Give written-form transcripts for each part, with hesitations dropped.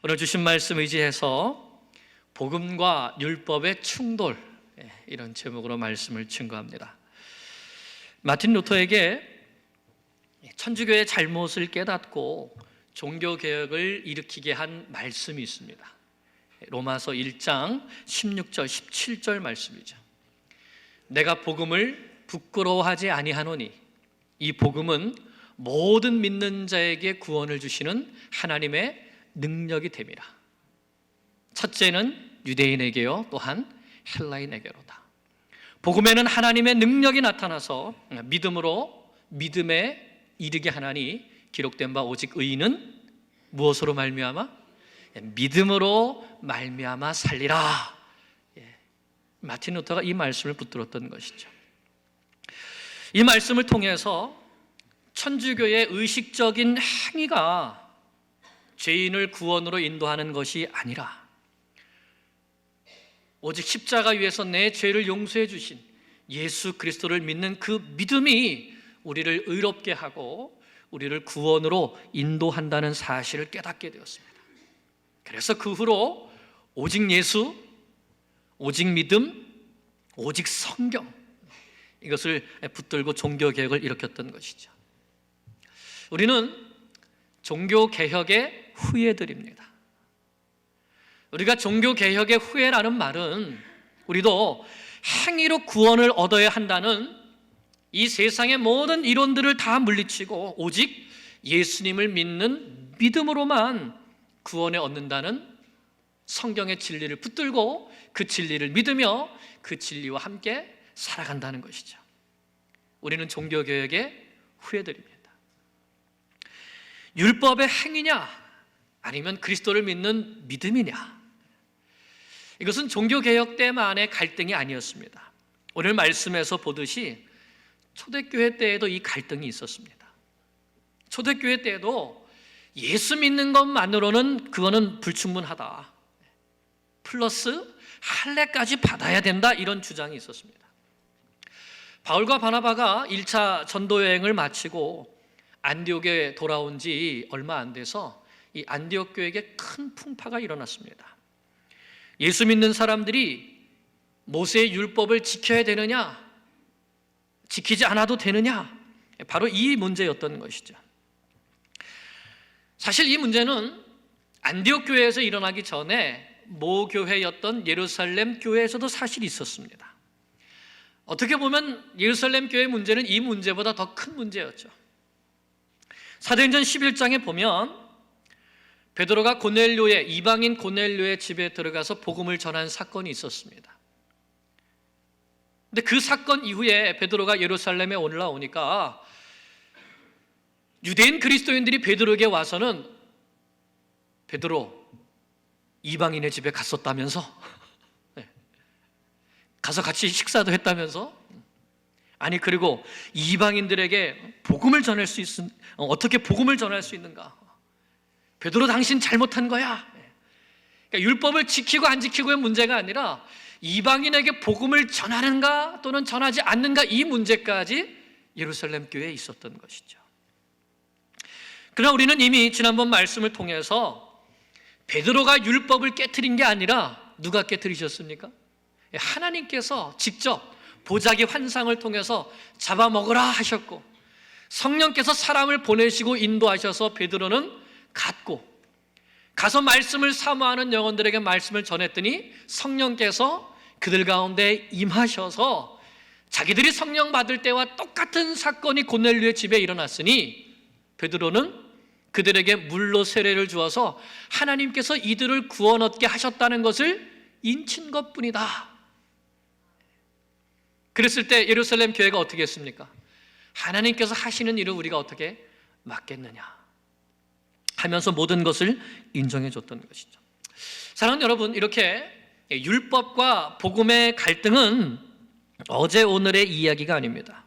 오늘 주신 말씀 의지해서 복음과 율법의 충돌, 이런 제목으로 말씀을 증거합니다. 마틴 루터에게 천주교의 잘못을 깨닫고 종교개혁을 일으키게 한 말씀이 있습니다. 로마서 1장 16절 17절 말씀이죠. 내가 복음을 부끄러워하지 아니하노니 이 복음은 모든 믿는 자에게 구원을 주시는 하나님의 능력이 됨이라. 첫째는 유대인에게요, 또한 헬라인에게로다. 복음에는 하나님의 능력이 나타나서 믿음으로 믿음에 이르게 하나니 기록된 바 오직 의인은 무엇으로 말미암아? 믿음으로 말미암아 살리라. 마틴 루터가 이 말씀을 붙들었던 것이죠. 이 말씀을 통해서 천주교의 의식적인 행위가 죄인을 구원으로 인도하는 것이 아니라 오직 십자가 위에서 내 죄를 용서해 주신 예수 그리스도를 믿는 그 믿음이 우리를 의롭게 하고 우리를 구원으로 인도한다는 사실을 깨닫게 되었습니다. 그래서 그 후로 오직 예수, 오직 믿음, 오직 성경, 이것을 붙들고 종교개혁을 일으켰던 것이죠. 우리는 종교개혁의 후예들입니다. 우리가 종교개혁의 후예라는 말은 우리도 행위로 구원을 얻어야 한다는 이 세상의 모든 이론들을 다 물리치고 오직 예수님을 믿는 믿음으로만 구원을 얻는다는 성경의 진리를 붙들고 그 진리를 믿으며 그 진리와 함께 살아간다는 것이죠. 우리는 종교개혁의 후예들입니다. 율법의 행위냐 아니면 그리스도를 믿는 믿음이냐, 이것은 종교개혁 때만의 갈등이 아니었습니다. 오늘 말씀에서 보듯이 초대교회 때에도 이 갈등이 있었습니다. 초대교회 때에도 예수 믿는 것만으로는 그거는 불충분하다, 플러스 할례까지 받아야 된다, 이런 주장이 있었습니다. 바울과 바나바가 1차 전도여행을 마치고 안디옥에 돌아온 지 얼마 안 돼서 이 안디옥 교회에 큰 풍파가 일어났습니다. 예수 믿는 사람들이 모세의 율법을 지켜야 되느냐, 지키지 않아도 되느냐, 바로 이 문제였던 것이죠. 사실 이 문제는 안디옥 교회에서 일어나기 전에 모교회였던 예루살렘 교회에서도 사실 있었습니다. 어떻게 보면 예루살렘 교회 문제는 이 문제보다 더 큰 문제였죠. 사도행전 11장에 보면 베드로가 이방인 고넬료의 집에 들어가서 복음을 전한 사건이 있었습니다. 근데 그 사건 이후에 베드로가 예루살렘에 올라오니까 유대인 그리스도인들이 베드로에게 와서는 베드로, 이방인의 집에 갔었다면서? 가서 같이 식사도 했다면서? 아니, 그리고 이방인들에게 복음을 전할 수 어떻게 복음을 전할 수 있는가? 베드로, 당신 잘못한 거야. 그러니까 율법을 지키고 안 지키고의 문제가 아니라 이방인에게 복음을 전하는가 또는 전하지 않는가, 이 문제까지 예루살렘 교회에 있었던 것이죠. 그러나 우리는 이미 지난번 말씀을 통해서 베드로가 율법을 깨트린 게 아니라 누가 깨트리셨습니까? 하나님께서 직접 보자기 환상을 통해서 잡아먹으라 하셨고, 성령께서 사람을 보내시고 인도하셔서 베드로는 가서 말씀을 사모하는 영혼들에게 말씀을 전했더니 성령께서 그들 가운데 임하셔서 자기들이 성령 받을 때와 똑같은 사건이 고넬료의 집에 일어났으니 베드로는 그들에게 물로 세례를 주어서 하나님께서 이들을 구원 얻게 하셨다는 것을 인친 것뿐이다. 그랬을 때 예루살렘 교회가 어떻게 했습니까? 하나님께서 하시는 일을 우리가 어떻게 막겠느냐 하면서 모든 것을 인정해 줬던 것이죠. 사랑하는 여러분, 이렇게 율법과 복음의 갈등은 어제 오늘의 이야기가 아닙니다.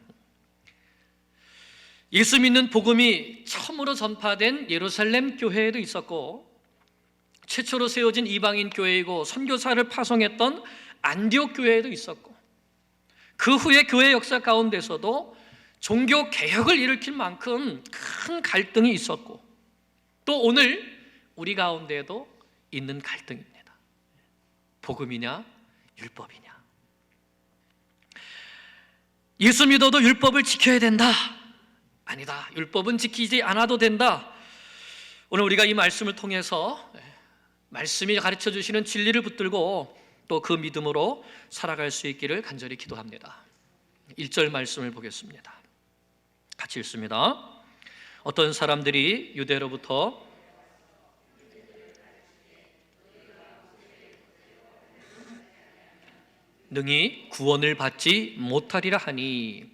예수 믿는 복음이 처음으로 전파된 예루살렘 교회에도 있었고, 최초로 세워진 이방인 교회이고 선교사를 파송했던 안디옥 교회에도 있었고, 그 후에 교회 역사 가운데서도 종교 개혁을 일으킬 만큼 큰 갈등이 있었고, 또 오늘 우리 가운데에도 있는 갈등입니다. 복음이냐 율법이냐. 예수 믿어도 율법을 지켜야 된다. 아니다. 율법은 지키지 않아도 된다. 오늘 우리가 이 말씀을 통해서 말씀이 가르쳐 주시는 진리를 붙들고 또 그 믿음으로 살아갈 수 있기를 간절히 기도합니다. 1절 말씀을 보겠습니다. 같이 읽습니다. 어떤 사람들이 유대로부터 능히 구원을 받지 못하리라 하니,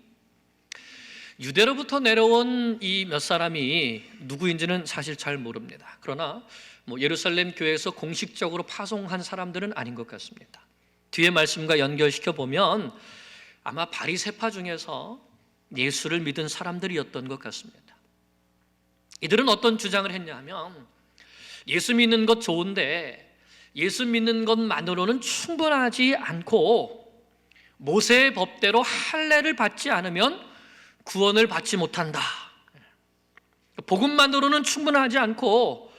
유대로부터 내려온 이 몇 사람이 누구인지는 사실 잘 모릅니다. 그러나 예루살렘 교회에서 공식적으로 파송한 사람들은 아닌 것 같습니다. 뒤에 말씀과 연결시켜 보면 아마 바리새파 중에서 예수를 믿은 사람들이었던 것 같습니다. 이들은 어떤 주장을 했냐 하면, 예수 믿는 것 좋은데 예수 믿는 것만으로는 충분하지 않고 모세의 법대로 할례를 받지 않으면 구원을 받지 못한다. 복음만으로는 충분하지 않고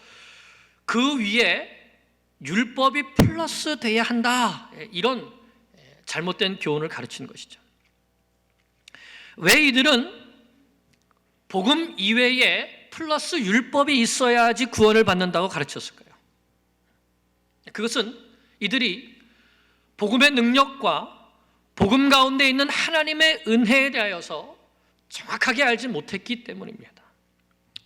그 위에 율법이 플러스 돼야 한다. 이런 잘못된 교훈을 가르치는 것이죠. 왜 이들은 복음 이외에 플러스 율법이 있어야지 구원을 받는다고 가르쳤을까요? 그것은 이들이 복음의 능력과 복음 가운데 있는 하나님의 은혜에 대하여서 정확하게 알지 못했기 때문입니다.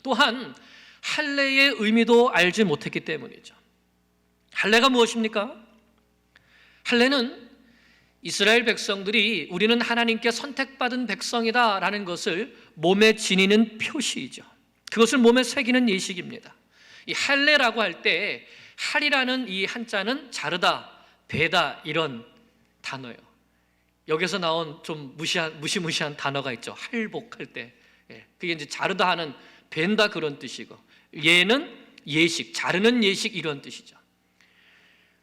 또한 할례의 의미도 알지 못했기 때문이죠. 할례가 무엇입니까? 할례는 이스라엘 백성들이 우리는 하나님께 선택받은 백성이다라는 것을 몸에 지니는 표시이죠. 그것을 몸에 새기는 예식입니다. 이 할례라고 할 때 할이라는 이 한자는 자르다, 베다 이런 단어예요. 여기서 나온 좀 무시무시한 단어가 있죠. 할복할 때. 그게 이제 자르다 하는 벤다 그런 뜻이고, 얘는 예식, 자르는 예식 이런 뜻이죠.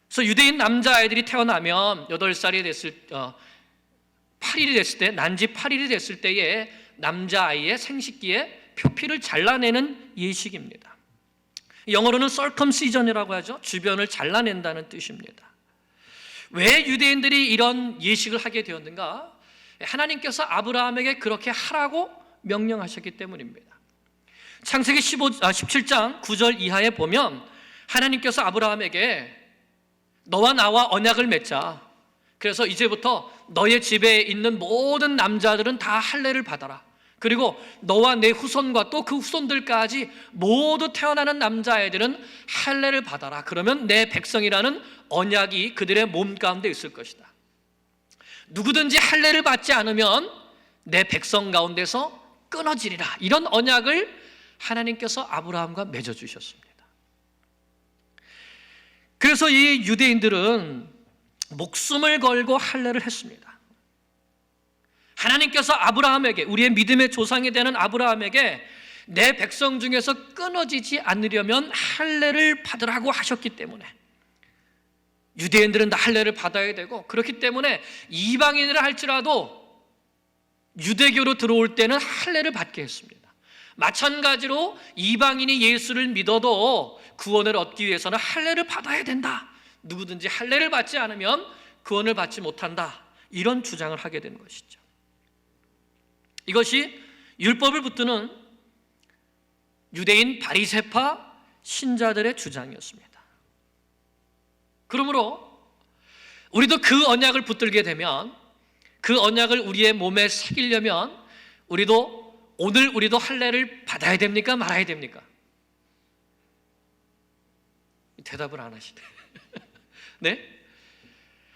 그래서 유대인 남자아이들이 태어나면 8살이 됐을 8일이 됐을 때, 난지 8일이 됐을 때에 남자아이의 생식기에 표피를 잘라내는 예식입니다. 영어로는 circumcision이라고 하죠. 주변을 잘라낸다는 뜻입니다. 왜 유대인들이 이런 예식을 하게 되었는가? 하나님께서 아브라함에게 그렇게 하라고 명령하셨기 때문입니다. 창세기 17장 9절 이하에 보면 하나님께서 아브라함에게 너와 나와 언약을 맺자. 그래서 이제부터 너의 집에 있는 모든 남자들은 다 할례를 받아라. 그리고 너와 내 후손과 또 그 후손들까지 모두 태어나는 남자애들은 할례를 받아라. 그러면 내 백성이라는 언약이 그들의 몸 가운데 있을 것이다. 누구든지 할례를 받지 않으면 내 백성 가운데서 끊어지리라. 이런 언약을 하나님께서 아브라함과 맺어주셨습니다. 그래서 이 유대인들은 목숨을 걸고 할례를 했습니다. 하나님께서 아브라함에게, 우리의 믿음의 조상이 되는 아브라함에게 내 백성 중에서 끊어지지 않으려면 할례를 받으라고 하셨기 때문에 유대인들은 다 할례를 받아야 되고, 그렇기 때문에 이방인을 할지라도 유대교로 들어올 때는 할례를 받게 했습니다. 마찬가지로 이방인이 예수를 믿어도 구원을 얻기 위해서는 할례를 받아야 된다. 누구든지 할례를 받지 않으면 구원을 받지 못한다. 이런 주장을 하게 된 것이죠. 이것이 율법을 붙드는 유대인 바리새파 신자들의 주장이었습니다. 그러므로 우리도 그 언약을 붙들게 되면, 그 언약을 우리의 몸에 새기려면 오늘 우리도 할례를 받아야 됩니까? 말아야 됩니까? 대답을 안 하시네. 네?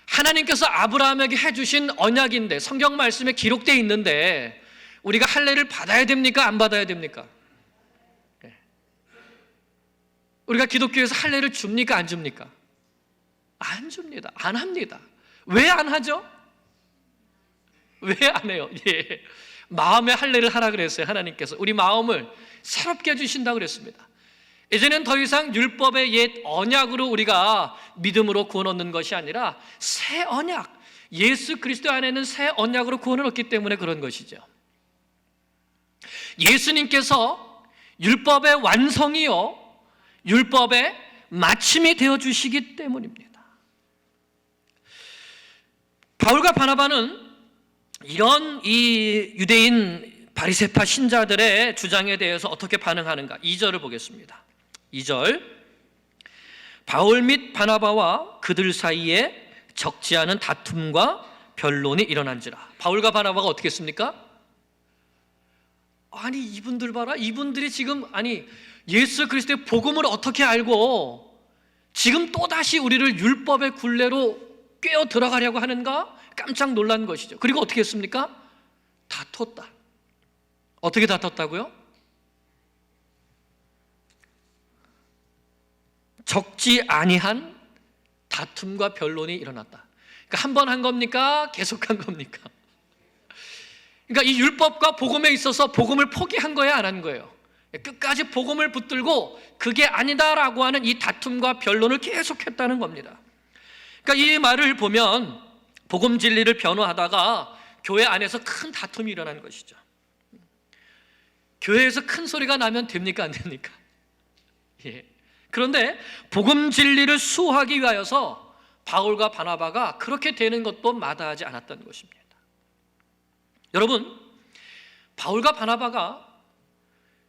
하나님께서 아브라함에게 해주신 언약인데, 성경 말씀에 기록되어 있는데 우리가 할례를 받아야 됩니까? 안 받아야 됩니까? 네. 우리가 기독교에서 할례를 줍니까? 안 줍니까? 안 줍니다. 안 합니다. 왜 안 하죠? 왜 안 해요? 예. 마음의 할례를 하라 그랬어요. 하나님께서 우리 마음을 새롭게 해주신다고 그랬습니다. 이제는 더 이상 율법의 옛 언약으로 우리가 믿음으로 구원 얻는 것이 아니라 새 언약, 예수 그리스도 안에 있는 새 언약으로 구원을 얻기 때문에 그런 것이죠. 예수님께서 율법의 완성이요, 율법의 마침이 되어 주시기 때문입니다. 바울과 바나바는 이런 이 유대인 바리새파 신자들의 주장에 대해서 어떻게 반응하는가? 2절을 보겠습니다. 2절, 바울 및 바나바와 그들 사이에 적지 않은 다툼과 변론이 일어난지라. 바울과 바나바가 어떻게 했습니까? 아니 이분들 봐라, 이분들이 지금 예수 그리스도의 복음을 어떻게 알고 지금 또다시 우리를 율법의 굴레로 꿰어 들어가려고 하는가? 깜짝 놀란 것이죠. 그리고 어떻게 했습니까? 다퉜다. 어떻게 다퉜다고요? 적지 아니한 다툼과 변론이 일어났다. 그러니까 한 번 한 겁니까? 계속한 겁니까? 그러니까 이 율법과 복음에 있어서 복음을 포기한 거야, 안 한 거예요? 끝까지 복음을 붙들고 그게 아니다라고 하는 이 다툼과 변론을 계속했다는 겁니다. 그러니까 이 말을 보면 복음 진리를 변호하다가 교회 안에서 큰 다툼이 일어난 것이죠. 교회에서 큰 소리가 나면 됩니까, 안 됩니까? 예. 그런데 복음 진리를 수호하기 위하여서 바울과 바나바가 그렇게 되는 것도 마다하지 않았던 것입니다. 여러분, 바울과 바나바가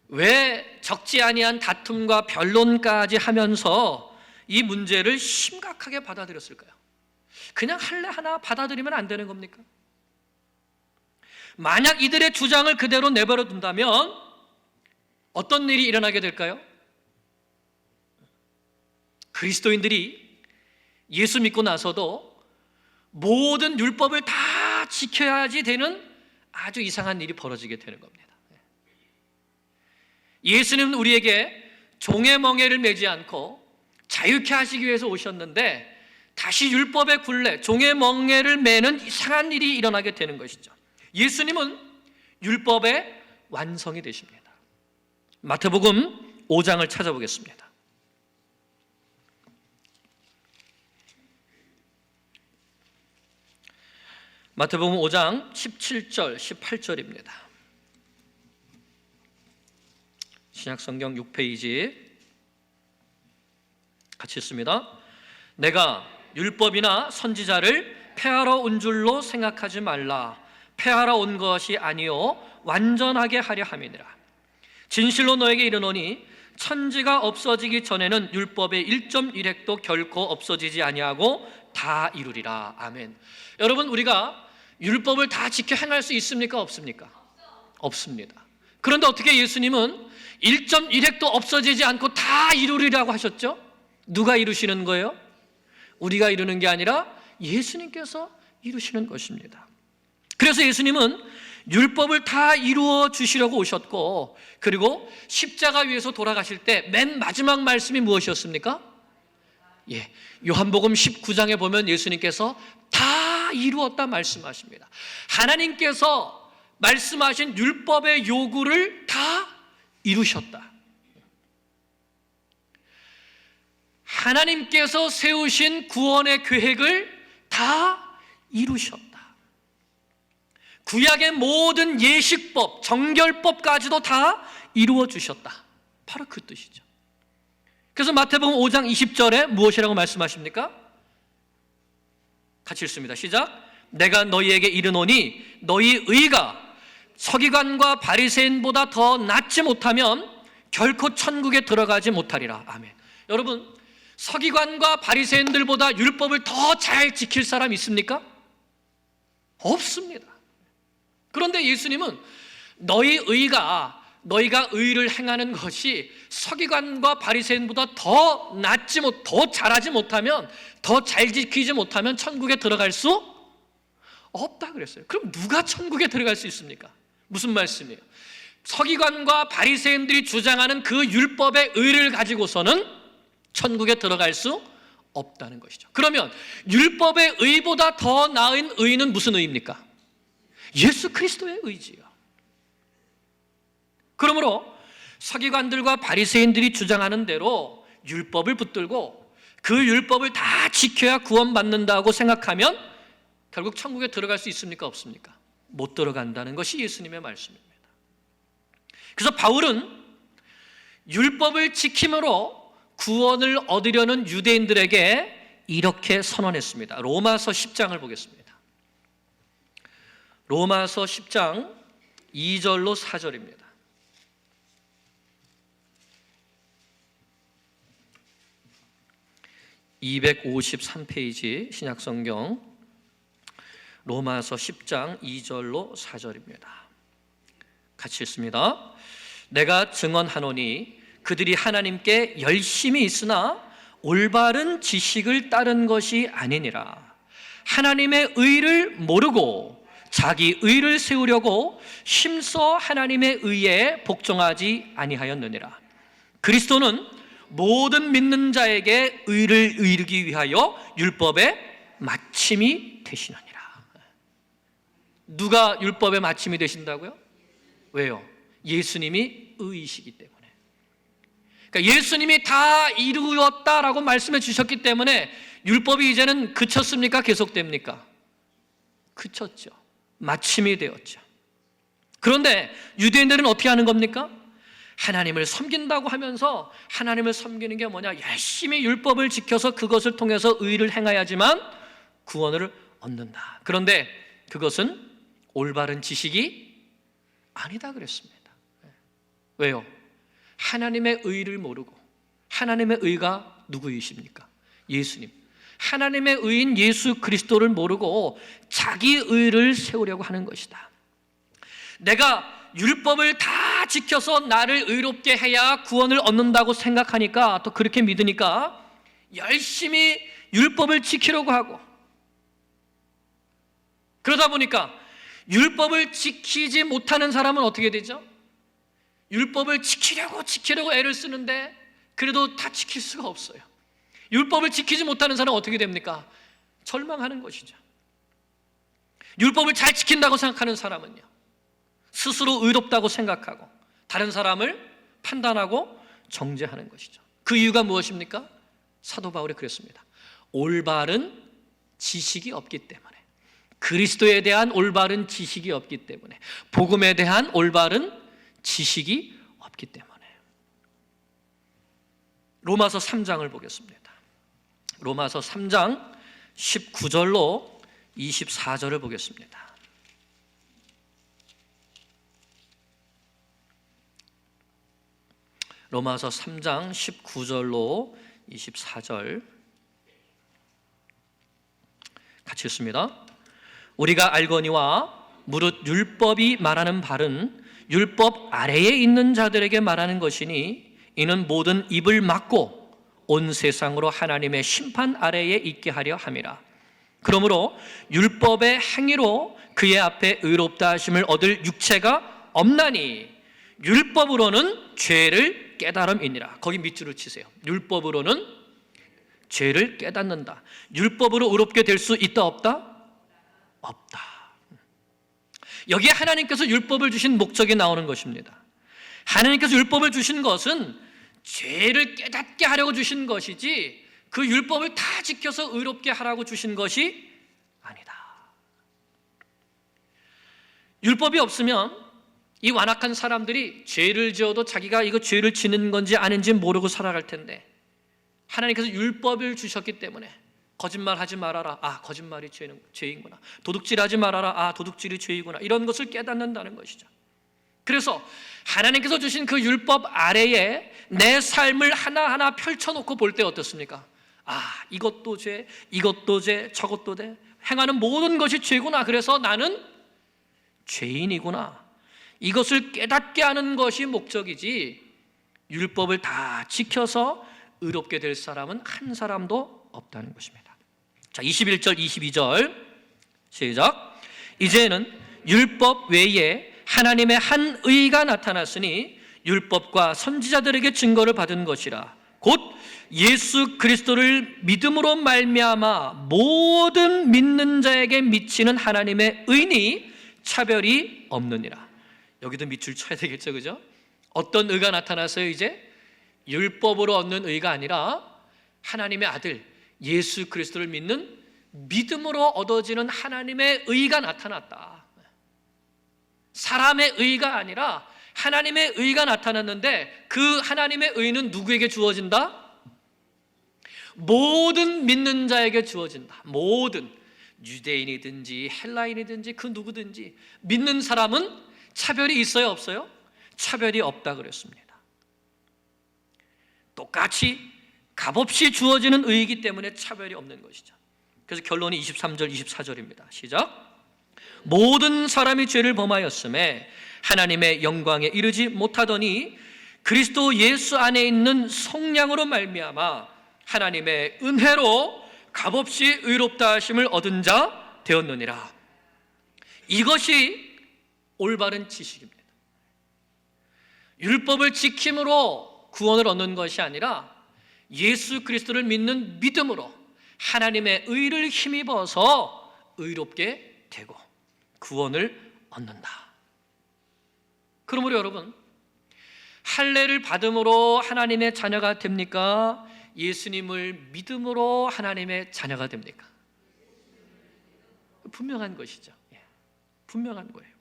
왜 적지 아니한 다툼과 변론까지 하면서 이 문제를 심각하게 받아들였을까요? 그냥 할래 하나 받아들이면 안 되는 겁니까? 만약 이들의 주장을 그대로 내버려 둔다면 어떤 일이 일어나게 될까요? 그리스도인들이 예수 믿고 나서도 모든 율법을 다 지켜야지 되는 아주 이상한 일이 벌어지게 되는 겁니다. 예수님은 우리에게 종의 멍에를 매지 않고 자유케 하시기 위해서 오셨는데 다시 율법의 굴레, 종의 멍에를 매는 이상한 일이 일어나게 되는 것이죠. 예수님은 율법의 완성이 되십니다. 마태복음 5장을 찾아보겠습니다. 마태복음 5장 17절, 18절입니다. 신약성경 6페이지 같이 읽습니다. 내가 율법이나 선지자를 폐하러 온 줄로 생각하지 말라. 폐하러 온 것이 아니요 완전하게 하려 함이니라. 진실로 너에게 이르노니 천지가 없어지기 전에는 율법의 1.1획도 결코 없어지지 아니하고 다 이루리라. 아멘. 여러분, 우리가 율법을 다 지켜 행할 수 있습니까? 없습니까? 없습니다. 그런데 어떻게 예수님은 1.1획도 없어지지 않고 다 이루리라고 하셨죠? 누가 이루시는 거예요? 우리가 이루는 게 아니라 예수님께서 이루시는 것입니다. 그래서 예수님은 율법을 다 이루어 주시려고 오셨고, 그리고 십자가 위에서 돌아가실 때 맨 마지막 말씀이 무엇이었습니까? 요한복음 19장에 보면 예수님께서 다 이루었다 말씀하십니다. 하나님께서 말씀하신 율법의 요구를 다 이루셨다. 하나님께서 세우신 구원의 계획을 다 이루셨다. 구약의 모든 예식법, 정결법까지도 다 이루어 주셨다. 바로 그 뜻이죠. 그래서 마태복음 5장 20절에 무엇이라고 말씀하십니까? 같이 읽습니다. 시작. 내가 너희에게 이르노니 너희 의가 서기관과 바리새인보다 더 낫지 못하면 결코 천국에 들어가지 못하리라. 아멘. 여러분, 서기관과 바리새인들보다 율법을 더 잘 지킬 사람 있습니까? 없습니다. 그런데 예수님은 너희가 의를 행하는 것이 서기관과 바리새인보다 더 잘하지 못하면, 더 잘 지키지 못하면 천국에 들어갈 수 없다 그랬어요. 그럼 누가 천국에 들어갈 수 있습니까? 무슨 말씀이에요? 서기관과 바리새인들이 주장하는 그 율법의 의를 가지고서는 천국에 들어갈 수 없다는 것이죠. 그러면 율법의 의보다 더 나은 의는 무슨 의입니까? 예수 그리스도의 의지요. 그러므로 서기관들과 바리새인들이 주장하는 대로 율법을 붙들고 그 율법을 다 지켜야 구원받는다고 생각하면 결국 천국에 들어갈 수 있습니까? 없습니까? 못 들어간다는 것이 예수님의 말씀입니다. 그래서 바울은 율법을 지킴으로 구원을 얻으려는 유대인들에게 이렇게 선언했습니다. 로마서 10장을 보겠습니다. 로마서 10장 2절로 4절입니다. 253페이지 신약성경 로마서 10장 2절로 4절입니다. 같이 읽습니다. 내가 증언하노니 그들이 하나님께 열심히 있으나 올바른 지식을 따른 것이 아니니라. 하나님의 의를 모르고 자기 의를 세우려고 힘써 하나님의 의에 복종하지 아니하였느니라. 그리스도는 모든 믿는 자에게 의를 이루기 위하여 율법의 마침이 되시느니라. 누가 율법의 마침이 되신다고요? 왜요? 예수님이 의이시기 때문에. 그러니까 예수님이 다 이루었다라고 말씀해 주셨기 때문에 율법이 이제는 그쳤습니까? 계속됩니까? 그쳤죠. 마침이 되었죠. 그런데 유대인들은 어떻게 하는 겁니까? 하나님을 섬긴다고 하면서 하나님을 섬기는 게 뭐냐? 열심히 율법을 지켜서 그것을 통해서 의를 행해야지만 구원을 얻는다. 그런데 그것은 올바른 지식이 아니다 그랬습니다. 왜요? 하나님의 의를 모르고, 하나님의 의가 누구이십니까? 예수님. 하나님의 의인 예수 그리스도를 모르고 자기 의를 세우려고 하는 것이다. 내가 율법을 다 지켜서 나를 의롭게 해야 구원을 얻는다고 생각하니까, 또 그렇게 믿으니까 열심히 율법을 지키려고 하고, 그러다 보니까 율법을 지키지 못하는 사람은 어떻게 되죠? 율법을 지키려고 애를 쓰는데 그래도 다 지킬 수가 없어요. 율법을 지키지 못하는 사람은 어떻게 됩니까? 절망하는 것이죠. 율법을 잘 지킨다고 생각하는 사람은요, 스스로 의롭다고 생각하고 다른 사람을 판단하고 정죄하는 것이죠. 그 이유가 무엇입니까? 사도 바울이 그랬습니다. 올바른 지식이 없기 때문에, 그리스도에 대한 올바른 지식이 없기 때문에, 복음에 대한 올바른 지식이 없기 때문에. 로마서 3장을 보겠습니다. 로마서 3장 19절로 24절을 보겠습니다. 로마서 3장 19절로 24절 같이 읽습니다. 우리가 알거니와 무릇 율법이 말하는 바는 율법 아래에 있는 자들에게 말하는 것이니, 이는 모든 입을 막고 온 세상으로 하나님의 심판 아래에 있게 하려 함이라. 그러므로 율법의 행위로 그의 앞에 의롭다 하심을 얻을 육체가 없나니 율법으로는 죄를 깨달음이니라. 거기 밑줄을 치세요. 율법으로는 죄를 깨닫는다. 율법으로 의롭게 될 수 있다 없다? 없다. 여기에 하나님께서 율법을 주신 목적이 나오는 것입니다. 하나님께서 율법을 주신 것은 죄를 깨닫게 하려고 주신 것이지 그 율법을 다 지켜서 의롭게 하라고 주신 것이 아니다. 율법이 없으면 이 완악한 사람들이 죄를 지어도 자기가 이거 죄를 지는 건지 아닌지 모르고 살아갈 텐데, 하나님께서 율법을 주셨기 때문에 거짓말하지 말아라. 아, 거짓말이 죄인구나. 도둑질하지 말아라. 아, 도둑질이 죄이구나. 이런 것을 깨닫는다는 것이죠. 그래서 하나님께서 주신 그 율법 아래에 내 삶을 하나하나 펼쳐놓고 볼 때 어떻습니까? 아, 이것도 죄, 이것도 죄, 저것도 죄, 행하는 모든 것이 죄구나. 그래서 나는 죄인이구나. 이것을 깨닫게 하는 것이 목적이지, 율법을 다 지켜서 의롭게 될 사람은 한 사람도 없다는 것입니다. 자, 21절 22절 시작. 이제는 율법 외에 하나님의 한 의가 나타났으니 율법과 선지자들에게 증거를 받은 것이라. 곧 예수 그리스도를 믿음으로 말미암아 모든 믿는 자에게 미치는 하나님의 의니 차별이 없느니라. 여기도 밑줄 쳐야 되겠죠, 그죠? 어떤 의가 나타났어요? 이제 율법으로 얻는 의가 아니라 하나님의 아들 예수 그리스도를 믿는 믿음으로 얻어지는 하나님의 의가 나타났다. 사람의 의가 아니라 하나님의 의가 나타났는데, 그 하나님의 의는 누구에게 주어진다? 모든 믿는 자에게 주어진다. 모든 유대인이든지 헬라인이든지 그 누구든지 믿는 사람은 차별이 있어요, 없어요? 차별이 없다 그랬습니다. 똑같이 값없이 주어지는 의이기 때문에 차별이 없는 것이죠. 그래서 결론이 23절 24절입니다. 시작. 모든 사람이 죄를 범하였음에 하나님의 영광에 이르지 못하더니 그리스도 예수 안에 있는 성량으로 말미암아 하나님의 은혜로 값없이 의롭다 하심을 얻은 자 되었느니라. 이것이 올바른 지식입니다. 율법을 지킴으로 구원을 얻는 것이 아니라 예수 그리스도를 믿는 믿음으로 하나님의 의를 힘입어서 의롭게 되고 구원을 얻는다. 그러므로 여러분, 할례를 받음으로 하나님의 자녀가 됩니까? 예수님을 믿음으로 하나님의 자녀가 됩니까? 분명한 것이죠. 분명한 거예요.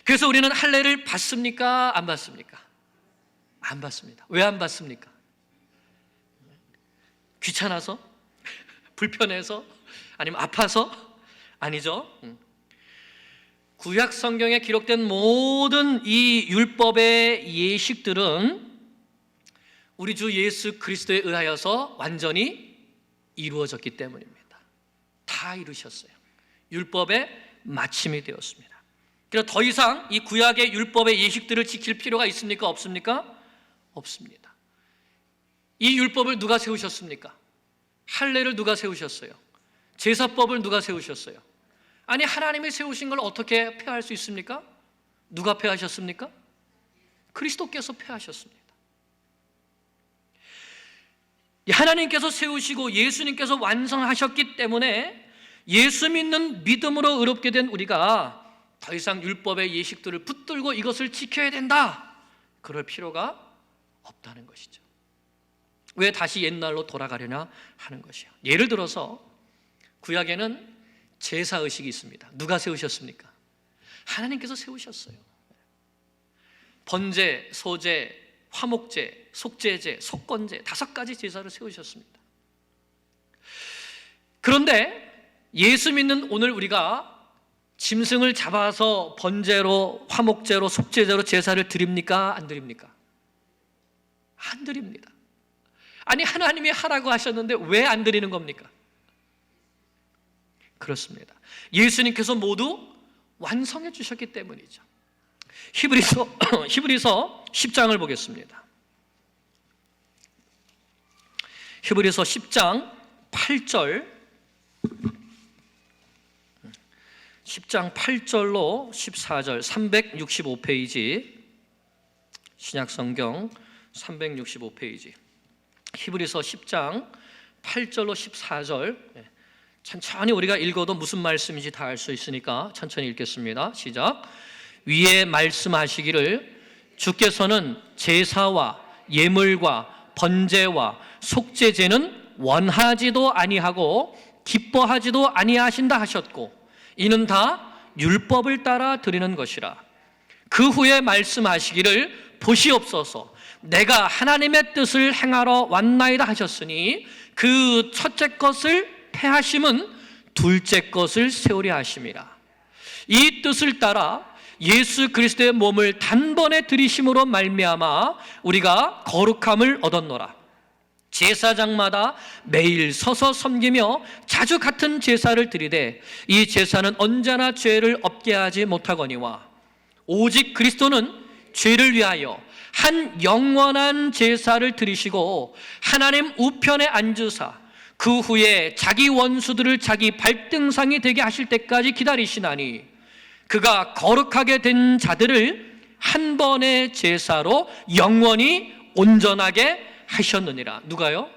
그래서 우리는 할례를 받습니까? 안 받습니까? 안 받습니다. 왜 안 받습니까? 귀찮아서? 불편해서? 아니면 아파서? 아니죠. 구약 성경에 기록된 모든 이 율법의 예식들은 우리 주 예수 그리스도에 의하여서 완전히 이루어졌기 때문입니다. 다 이루셨어요. 율법의 마침이 되었습니다. 그래서 더 이상 이 구약의 율법의 예식들을 지킬 필요가 있습니까? 없습니까? 없습니다. 이 율법을 누가 세우셨습니까? 할례를 누가 세우셨어요? 제사법을 누가 세우셨어요? 아니, 하나님이 세우신 걸 어떻게 폐할 수 있습니까? 누가 폐하셨습니까? 그리스도께서 폐하셨습니다. 하나님께서 세우시고 예수님께서 완성하셨기 때문에 예수 믿는 믿음으로 의롭게 된 우리가 더 이상 율법의 예식들을 붙들고 이것을 지켜야 된다, 그럴 필요가 없다는 것이죠. 왜 다시 옛날로 돌아가려나 하는 것이요. 예를 들어서 구약에는 제사의식이 있습니다. 누가 세우셨습니까? 하나님께서 세우셨어요. 번제, 소제, 화목제, 속죄제, 속건제 5가지 제사를 세우셨습니다. 그런데 예수 믿는 오늘 우리가 짐승을 잡아서 번제로, 화목제로, 속죄제로 제사를 드립니까? 안 드립니까? 안 드립니다. 아니, 하나님이 하라고 하셨는데 왜 안 드리는 겁니까? 그렇습니다. 예수님께서 모두 완성해 주셨기 때문이죠. 히브리서 10장을 보겠습니다. 히브리서 10장 8절, 10장 8절로 14절, 365페이지, 신약성경 365페이지, 히브리서 10장 8절로 14절, 천천히 우리가 읽어도 무슨 말씀인지 다 알 수 있으니까 천천히 읽겠습니다. 시작. 위에 말씀하시기를 주께서는 제사와 예물과 번제와 속죄제는 원하지도 아니하고 기뻐하지도 아니하신다 하셨고 이는 다 율법을 따라 드리는 것이라. 그 후에 말씀하시기를 보시옵소서 내가 하나님의 뜻을 행하러 왔나이다 하셨으니 그 첫째 것을 폐하심은 둘째 것을 세우려 하심이라. 이 뜻을 따라 예수 그리스도의 몸을 단번에 들이심으로 말미암아 우리가 거룩함을 얻었노라. 제사장마다 매일 서서 섬기며 자주 같은 제사를 드리되 이 제사는 언제나 죄를 없게 하지 못하거니와 오직 그리스도는 죄를 위하여 한 영원한 제사를 드리시고 하나님 우편에 앉으사 그 후에 자기 원수들을 자기 발등상이 되게 하실 때까지 기다리시나니 그가 거룩하게 된 자들을 한 번의 제사로 영원히 온전하게 하셨느니라. 누가요?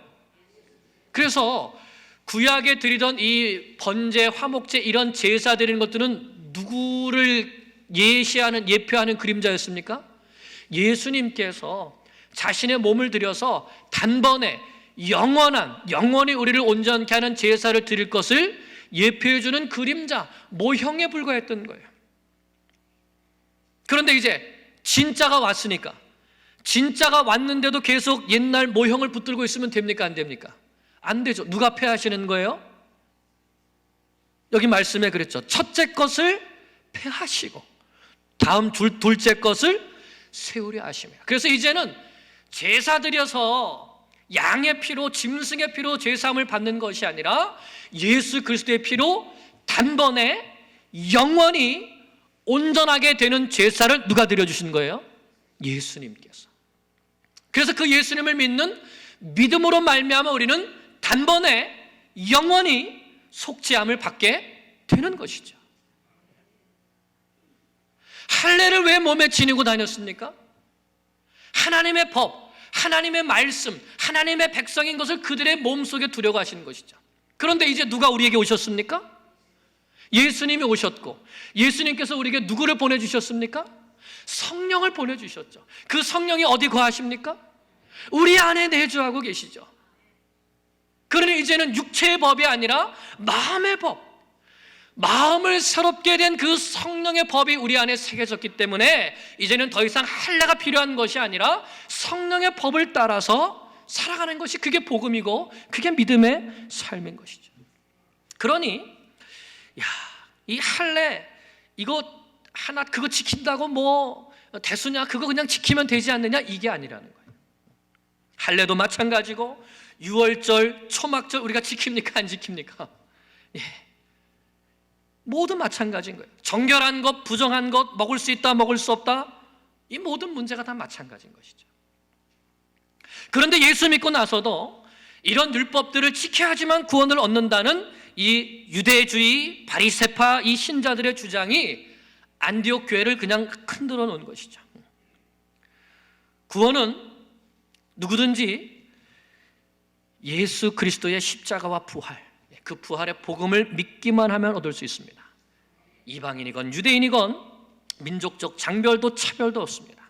그래서 구약에 드리던 이 번제, 화목제 이런 제사 드리는 것들은 누구를 예표하는 그림자였습니까? 예수님께서 자신의 몸을 들여서 단번에 영원히 우리를 온전케 하는 제사를 드릴 것을 예표해주는 그림자, 모형에 불과했던 거예요. 그런데 이제 진짜가 왔으니까, 진짜가 왔는데도 계속 옛날 모형을 붙들고 있으면 됩니까? 안 됩니까? 안 되죠. 누가 폐하시는 거예요? 여기 말씀에 그랬죠. 첫째 것을 폐하시고 다음 둘째 것을 세우려 하십니다. 그래서 이제는 제사 드려서 양의 피로, 짐승의 피로 제사함을 받는 것이 아니라 예수 그리스도의 피로 단번에 영원히 온전하게 되는 제사를 누가 드려주신 거예요? 예수님께서. 그래서 그 예수님을 믿는 믿음으로 말미암아 우리는 단번에 영원히 속죄함을 받게 되는 것이죠. 할례를 왜 몸에 지니고 다녔습니까? 하나님의 법, 하나님의 말씀, 하나님의 백성인 것을 그들의 몸속에 두려고 하시는 것이죠. 그런데 이제 누가 우리에게 오셨습니까? 예수님이 오셨고, 예수님께서 우리에게 누구를 보내주셨습니까? 성령을 보내주셨죠. 그 성령이 어디 거하십니까? 우리 안에 내주하고 계시죠. 그러니 이제는 육체의 법이 아니라 마음의 법, 마음을 새롭게 된 그 성령의 법이 우리 안에 새겨졌기 때문에 이제는 더 이상 할례가 필요한 것이 아니라 성령의 법을 따라서 살아가는 것이 그게 복음이고 그게 믿음의 삶인 것이죠. 그러니 이 할례 이거 하나 그거 지킨다고 뭐 대수냐, 그거 그냥 지키면 되지 않느냐, 이게 아니라는 거예요. 할례도 마찬가지고 유월절, 초막절 우리가 지킵니까 안 지킵니까? 예. 모두 마찬가지인 거예요. 정결한 것, 부정한 것, 먹을 수 있다, 먹을 수 없다, 이 모든 문제가 다 마찬가지인 것이죠. 그런데 예수 믿고 나서도 이런 율법들을 지켜야지만 구원을 얻는다는 이 유대주의, 바리새파 이 신자들의 주장이 안디옥 교회를 그냥 흔들어 놓은 것이죠. 구원은 누구든지 예수 그리스도의 십자가와 부활, 그 부활의 복음을 믿기만 하면 얻을 수 있습니다. 이방인이건 유대인이건 민족적 장별도 차별도 없습니다.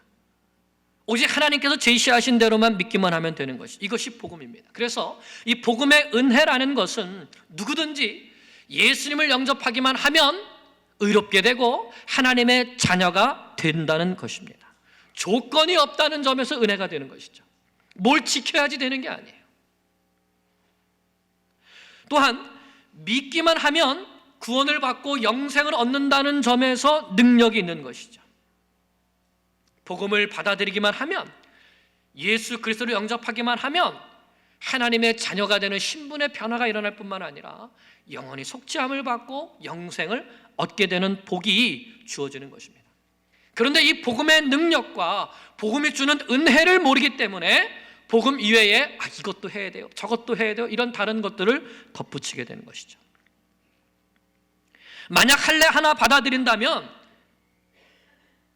오직 하나님께서 제시하신 대로만 믿기만 하면 되는 것이, 이것이 복음입니다. 그래서 이 복음의 은혜라는 것은 누구든지 예수님을 영접하기만 하면 의롭게 되고 하나님의 자녀가 된다는 것입니다. 조건이 없다는 점에서 은혜가 되는 것이죠. 뭘 지켜야지 되는 게 아니에요. 또한 믿기만 하면 구원을 받고 영생을 얻는다는 점에서 능력이 있는 것이죠. 복음을 받아들이기만 하면, 예수 그리스도를 영접하기만 하면 하나님의 자녀가 되는 신분의 변화가 일어날 뿐만 아니라 영원히 속죄함을 받고 영생을 얻게 되는 복이 주어지는 것입니다. 그런데 이 복음의 능력과 복음이 주는 은혜를 모르기 때문에 복음 이외에 이것도 해야 돼요, 저것도 해야 돼요, 이런 다른 것들을 덧붙이게 되는 것이죠. 만약 할례 하나 받아들인다면,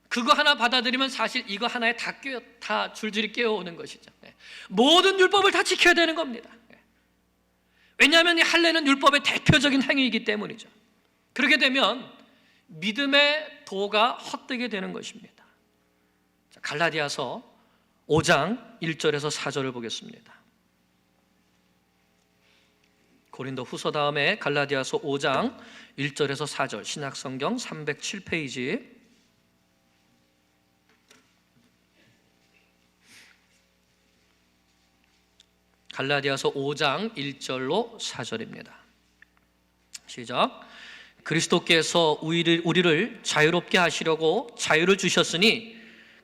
그거 하나 받아들이면 사실 이거 하나에 다 줄줄이 깨어오는 것이죠. 모든 율법을 다 지켜야 되는 겁니다. 왜냐하면 이 할례는 율법의 대표적인 행위이기 때문이죠. 그렇게 되면 믿음의 도가 헛되게 되는 것입니다. 갈라디아서 5장 1절에서 4절을 보겠습니다. 고린도 후서 다음에 갈라디아서 5장 1절에서 4절, 신약성경 307페이지. 갈라디아서 5장 1절로 4절입니다. 시작. 그리스도께서 우리를 자유롭게 하시려고 자유를 주셨으니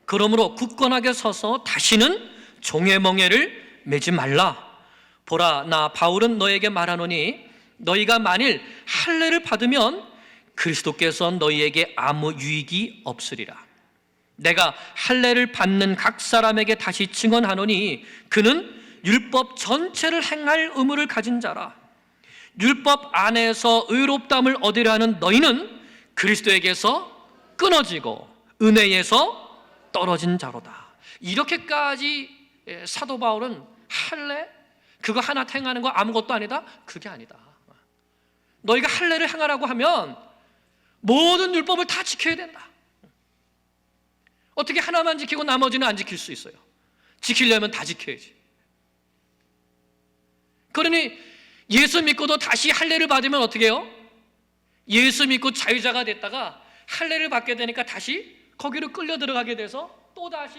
그러므로 굳건하게 서서 다시는 종의 멍에를 매지 말라. 보라, 나 바울은 너에게 말하노니 너희가 만일 할례를 받으면 그리스도께서 너희에게 아무 유익이 없으리라. 내가 할례를 받는 각 사람에게 다시 증언하노니 그는 율법 전체를 행할 의무를 가진 자라. 율법 안에서 의롭다함을 얻으려 하는 너희는 그리스도에게서 끊어지고 은혜에서 떨어진 자로다. 이렇게까지 사도 바울은 할례 그거 하나 행하는 거 아무것도 아니다? 그게 아니다. 너희가 할례를 행하라고 하면 모든 율법을 다 지켜야 된다. 어떻게 하나만 지키고 나머지는 안 지킬 수 있어요? 지키려면 다 지켜야지. 그러니 예수 믿고도 다시 할례를 받으면 어떻게 해요? 예수 믿고 자유자가 됐다가 할례를 받게 되니까 다시 거기로 끌려 들어가게 돼서 또다시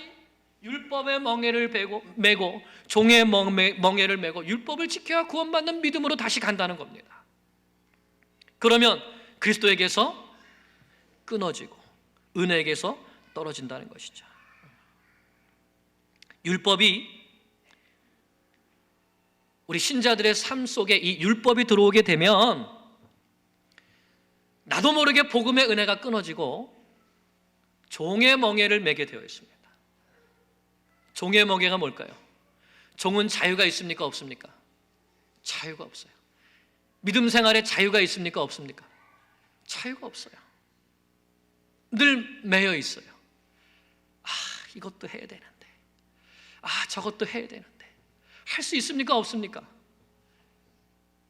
율법의 멍에를 메고 종의 멍에를 메고 율법을 지켜야 구원받는 믿음으로 다시 간다는 겁니다. 그러면 그리스도에게서 끊어지고 은혜에게서 떨어진다는 것이죠. 율법이 우리 신자들의 삶 속에 이 율법이 들어오게 되면 나도 모르게 복음의 은혜가 끊어지고 종의 멍에를 매게 되어 있습니다. 종의 멍에가 뭘까요? 종은 자유가 있습니까? 없습니까? 자유가 없어요. 믿음 생활에 자유가 있습니까? 없습니까? 자유가 없어요. 늘 매여 있어요. 이것도 해야 되는데, 저것도 해야 되는데 할 수 있습니까? 없습니까?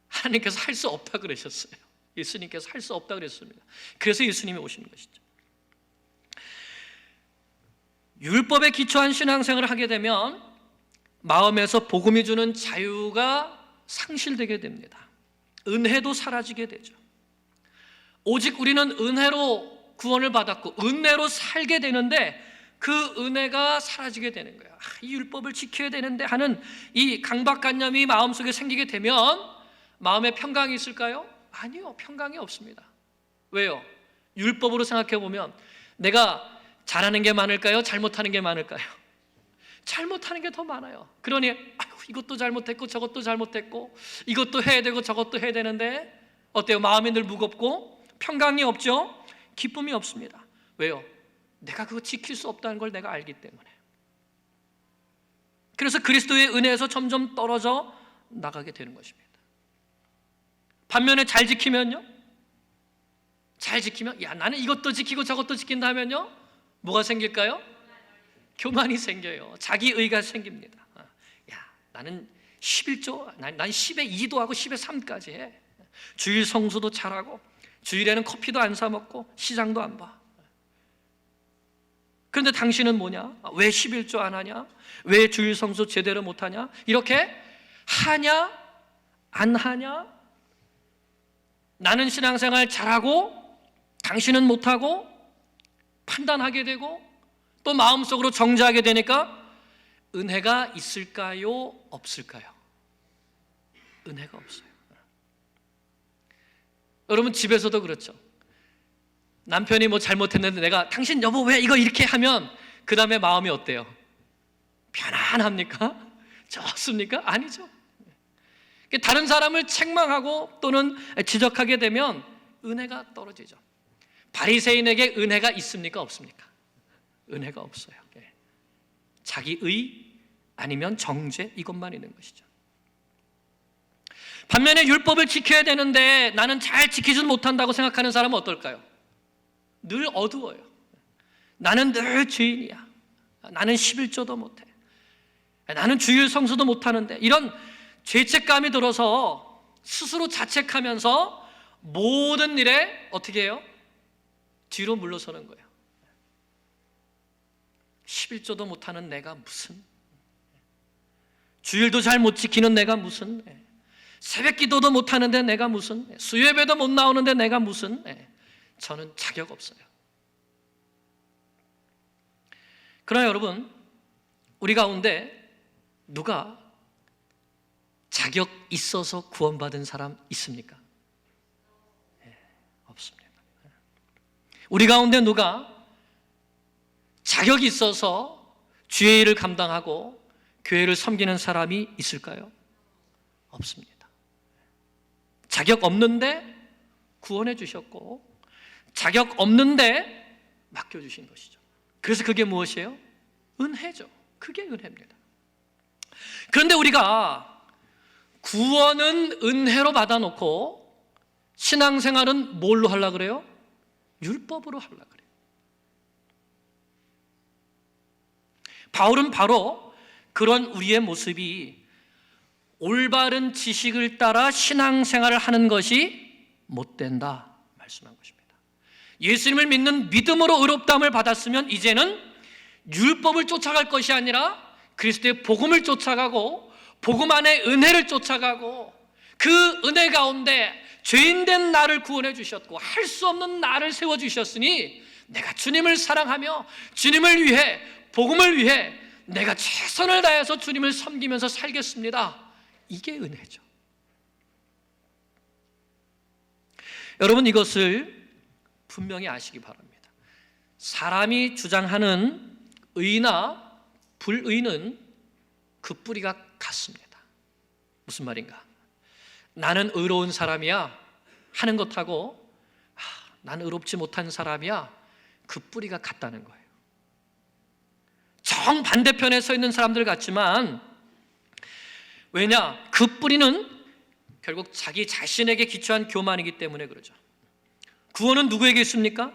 하나님께서 할 수 없다 그러셨어요. 예수님께서 할 수 없다 그랬습니다. 그래서 예수님이 오시는 것이죠. 율법에 기초한 신앙생활을 하게 되면 마음에서 복음이 주는 자유가 상실되게 됩니다. 은혜도 사라지게 되죠. 오직 우리는 은혜로 구원을 받았고 은혜로 살게 되는데 그 은혜가 사라지게 되는 거예요. 이 율법을 지켜야 되는데 하는 이 강박관념이 마음속에 생기게 되면 마음에 평강이 있을까요? 아니요, 평강이 없습니다. 왜요? 율법으로 생각해 보면 내가 잘하는 게 많을까요? 잘못하는 게 많을까요? 잘못하는 게 더 많아요. 그러니 이것도 잘못했고 저것도 잘못했고 이것도 해야 되고 저것도 해야 되는데 어때요? 마음이 늘 무겁고 평강이 없죠? 기쁨이 없습니다. 왜요? 내가 그거 지킬 수 없다는 걸 내가 알기 때문에. 그래서 그리스도의 은혜에서 점점 떨어져 나가게 되는 것입니다. 반면에 잘 지키면요? 잘 지키면 나는 이것도 지키고 저것도 지킨다 하면요? 뭐가 생길까요? 교만이 생겨요. 자기의가 생깁니다. 나는 11조, 난 10에 2도 하고 10에 3까지 해. 주일 성수도 잘하고 주일에는 커피도 안 사 먹고 시장도 안 봐. 그런데 당신은 뭐냐? 왜 11조 안 하냐? 왜 주일 성수 제대로 못 하냐? 이렇게 하냐? 안 하냐? 나는 신앙생활 잘하고 당신은 못하고 판단하게 되고 또 마음속으로 정죄하게 되니까 은혜가 있을까요? 없을까요? 은혜가 없어요. 여러분 집에서도 그렇죠. 남편이 뭐 잘못했는데 내가 당신 여보 왜 이거 이렇게 하면 그 다음에 마음이 어때요? 편안합니까? 좋습니까? 아니죠. 다른 사람을 책망하고 또는 지적하게 되면 은혜가 떨어지죠. 바리새인에게 은혜가 있습니까? 없습니까? 은혜가 없어요. 자기의 아니면 정죄 이것만 있는 것이죠. 반면에 율법을 지켜야 되는데 나는 잘 지키지 못한다고 생각하는 사람은 어떨까요? 늘 어두워요. 나는 늘 죄인이야. 나는 11조도 못해. 나는 주일 성수도 못하는데 이런 죄책감이 들어서 스스로 자책하면서 모든 일에 어떻게 해요? 뒤로 물러서는 거예요. 11조도 못하는 내가 무슨, 주일도 잘 못 지키는 내가 무슨, 새벽 기도도 못하는데 내가 무슨, 수요예배도 못 나오는데 내가 무슨, 저는 자격 없어요. 그러나 여러분, 우리 가운데 누가 자격 있어서 구원받은 사람 있습니까? 없습니다. 우리 가운데 누가 자격이 있어서 주의 일을 감당하고 교회를 섬기는 사람이 있을까요? 없습니다. 자격 없는데 구원해 주셨고 자격 없는데 맡겨주신 것이죠. 그래서 그게 무엇이에요? 은혜죠. 그게 은혜입니다. 그런데 우리가 구원은 은혜로 받아놓고 신앙생활은 뭘로 하려고 그래요? 율법으로 하려고 그래요. 바울은 바로 그런 우리의 모습이 올바른 지식을 따라 신앙생활을 하는 것이 못된다 말씀한 것입니다. 예수님을 믿는 믿음으로 의롭다함을 받았으면 이제는 율법을 쫓아갈 것이 아니라 그리스도의 복음을 쫓아가고 복음 안에 은혜를 쫓아가고 그 은혜 가운데 죄인된 나를 구원해 주셨고 할 수 없는 나를 세워주셨으니 내가 주님을 사랑하며 주님을 위해 복음을 위해 내가 최선을 다해서 주님을 섬기면서 살겠습니다. 이게 은혜죠. 여러분, 이것을 분명히 아시기 바랍니다. 사람이 주장하는 의나 불의는 그 뿌리가 같습니다. 무슨 말인가? 나는 의로운 사람이야 하는 것하고 나는 의롭지 못한 사람이야, 그 뿌리가 같다는 거예요. 정반대편에 서 있는 사람들 같지만, 왜냐? 그 뿌리는 결국 자기 자신에게 기초한 교만이기 때문에 그러죠. 구원은 누구에게 있습니까?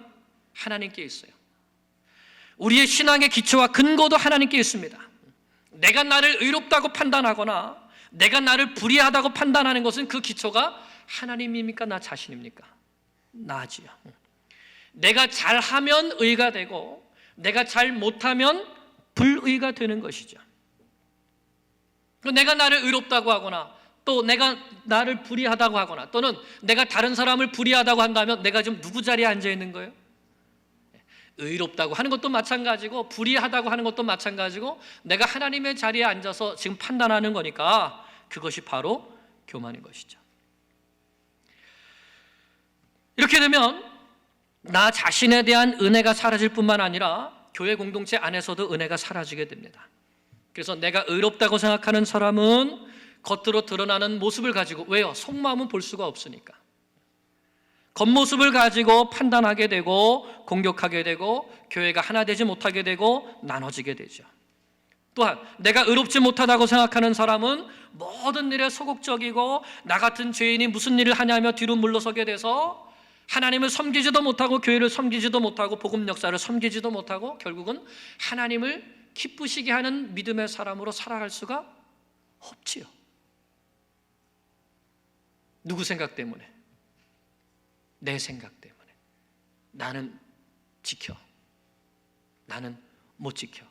하나님께 있어요. 우리의 신앙의 기초와 근거도 하나님께 있습니다. 내가 나를 의롭다고 판단하거나 내가 나를 불의하다고 판단하는 것은 그 기초가 하나님입니까? 나 자신입니까? 나지요. 내가 잘하면 의가 되고 내가 잘 못하면 불의가 되는 것이죠. 내가 나를 의롭다고 하거나 또 내가 나를 불의하다고 하거나 또는 내가 다른 사람을 불의하다고 한다면 내가 지금 누구 자리에 앉아 있는 거예요? 의롭다고 하는 것도 마찬가지고 불의하다고 하는 것도 마찬가지고 내가 하나님의 자리에 앉아서 지금 판단하는 거니까 그것이 바로 교만인 것이죠. 이렇게 되면 나 자신에 대한 은혜가 사라질 뿐만 아니라 교회 공동체 안에서도 은혜가 사라지게 됩니다. 그래서 내가 의롭다고 생각하는 사람은 겉으로 드러나는 모습을 가지고, 왜요? 속마음은 볼 수가 없으니까 겉모습을 가지고 판단하게 되고 공격하게 되고 교회가 하나 되지 못하게 되고 나눠지게 되죠. 또한 내가 의롭지 못하다고 생각하는 사람은 모든 일에 소극적이고 나 같은 죄인이 무슨 일을 하냐며 뒤로 물러서게 돼서 하나님을 섬기지도 못하고 교회를 섬기지도 못하고 복음 역사를 섬기지도 못하고 결국은 하나님을 기쁘시게 하는 믿음의 사람으로 살아갈 수가 없지요. 누구 생각 때문에? 내 생각 때문에. 나는 지켜, 나는 못 지켜.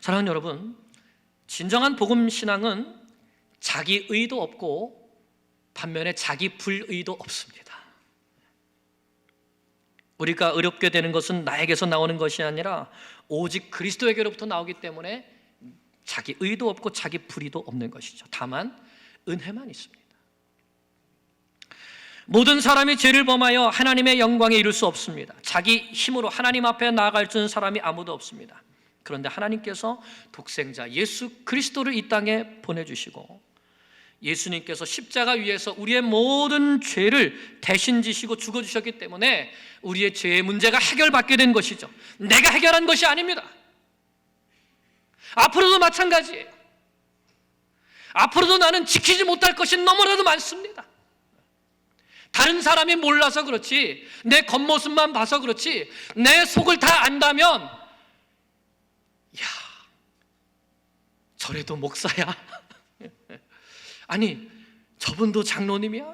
사랑하는 여러분, 진정한 복음 신앙은 자기 의도 없고 반면에 자기 불의도 없습니다. 우리가 의롭게 되는 것은 나에게서 나오는 것이 아니라 오직 그리스도에게로부터 나오기 때문에 자기 의도 없고 자기 불의도 없는 것이죠. 다만 은혜만 있습니다. 모든 사람이 죄를 범하여 하나님의 영광에 이를 수 없습니다. 자기 힘으로 하나님 앞에 나아갈 수 있는 사람이 아무도 없습니다. 그런데 하나님께서 독생자 예수 그리스도를 이 땅에 보내주시고 예수님께서 십자가 위에서 우리의 모든 죄를 대신 지시고 죽어주셨기 때문에 우리의 죄의 문제가 해결받게 된 것이죠. 내가 해결한 것이 아닙니다. 앞으로도 마찬가지예요. 앞으로도 나는 지키지 못할 것이 너무나도 많습니다. 다른 사람이 몰라서 그렇지, 내 겉모습만 봐서 그렇지, 내 속을 다 안다면 야, 저래도 목사야? 아니, 저분도 장로님이야?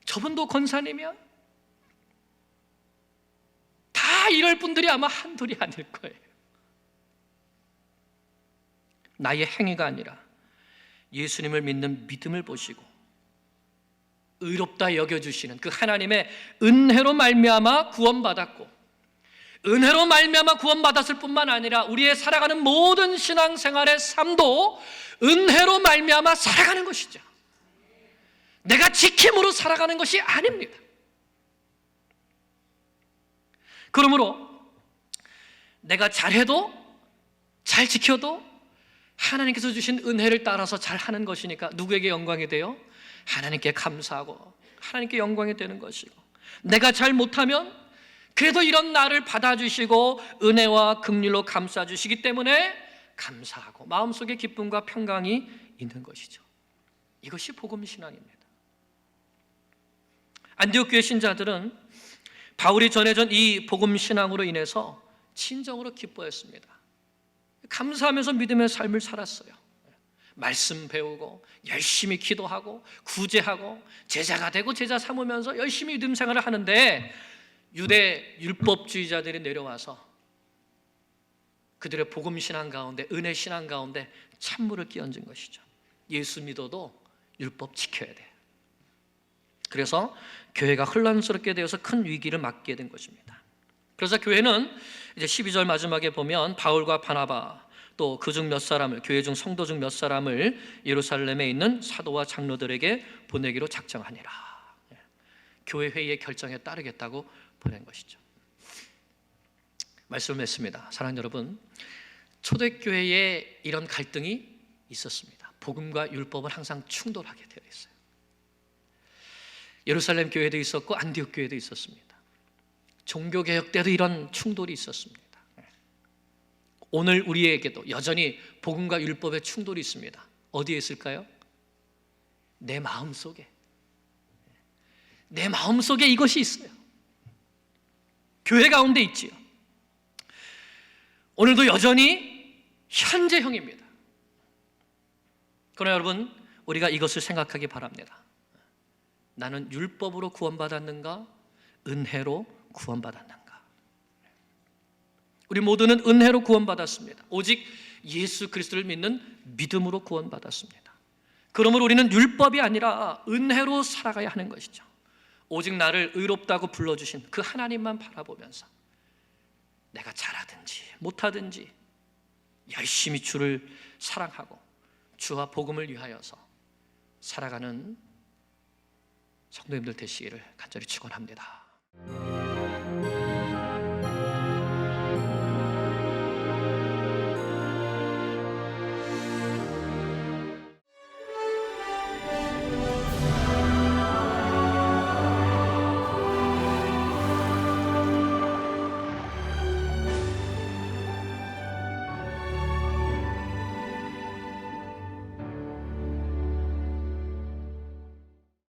저분도 권사님이야? 다 이럴 분들이 아마 한둘이 아닐 거예요. 나의 행위가 아니라 예수님을 믿는 믿음을 보시고 의롭다 여겨주시는 그 하나님의 은혜로 말미암아 구원받았고, 은혜로 말미암아 구원받았을 뿐만 아니라 우리의 살아가는 모든 신앙생활의 삶도 은혜로 말미암아 살아가는 것이죠. 내가 지킴으로 살아가는 것이 아닙니다. 그러므로 내가 잘해도 잘 지켜도 하나님께서 주신 은혜를 따라서 잘하는 것이니까 누구에게 영광이 돼요? 하나님께 감사하고 하나님께 영광이 되는 것이고, 내가 잘 못하면 그래도 이런 나를 받아주시고 은혜와 긍휼로 감싸주시기 때문에 감사하고 마음속에 기쁨과 평강이 있는 것이죠. 이것이 복음 신앙입니다. 안디옥 교회 신자들은 바울이 전해준 이 복음 신앙으로 인해서 진정으로 기뻐했습니다. 감사하면서 믿음의 삶을 살았어요. 말씀 배우고 열심히 기도하고 구제하고 제자가 되고 제자 삼으면서 열심히 믿음 생활을 하는데 유대 율법주의자들이 내려와서 그들의 복음 신앙 가운데, 은혜 신앙 가운데 찬물을 끼얹은 것이죠. 예수 믿어도 율법 지켜야 돼. 그래서 교회가 혼란스럽게 되어서 큰 위기를 맞게 된 것입니다. 그래서 교회는 이제 12절 마지막에 보면 바울과 바나바 또 그중 몇 사람을, 교회 중 성도 중 몇 사람을 예루살렘에 있는 사도와 장로들에게 보내기로 작정하니라. 교회 회의의 결정에 따르겠다고 보낸 것이죠. 말씀을 맺습니다. 사랑하는 여러분, 초대교회에 이런 갈등이 있었습니다. 복음과 율법은 항상 충돌하게 되어 있어요. 예루살렘 교회도 있었고 안디옥 교회도 있었습니다. 종교개혁 때도 이런 충돌이 있었습니다. 오늘 우리에게도 여전히 복음과 율법의 충돌이 있습니다. 어디에 있을까요? 내 마음속에. 내 마음속에 이것이 있어요. 교회 가운데 있지요. 오늘도 여전히 현재형입니다. 그러나 여러분, 우리가 이것을 생각하기 바랍니다. 나는 율법으로 구원받았는가? 은혜로 구원받았는가? 우리 모두는 은혜로 구원받았습니다. 오직 예수 그리스도를 믿는 믿음으로 구원받았습니다. 그러므로 우리는 율법이 아니라 은혜로 살아가야 하는 것이죠. 오직 나를 의롭다고 불러주신 그 하나님만 바라보면서 내가 잘하든지 못하든지 열심히 주를 사랑하고 주와 복음을 위하여서 살아가는 성도님들 되시기를 간절히 축원합니다.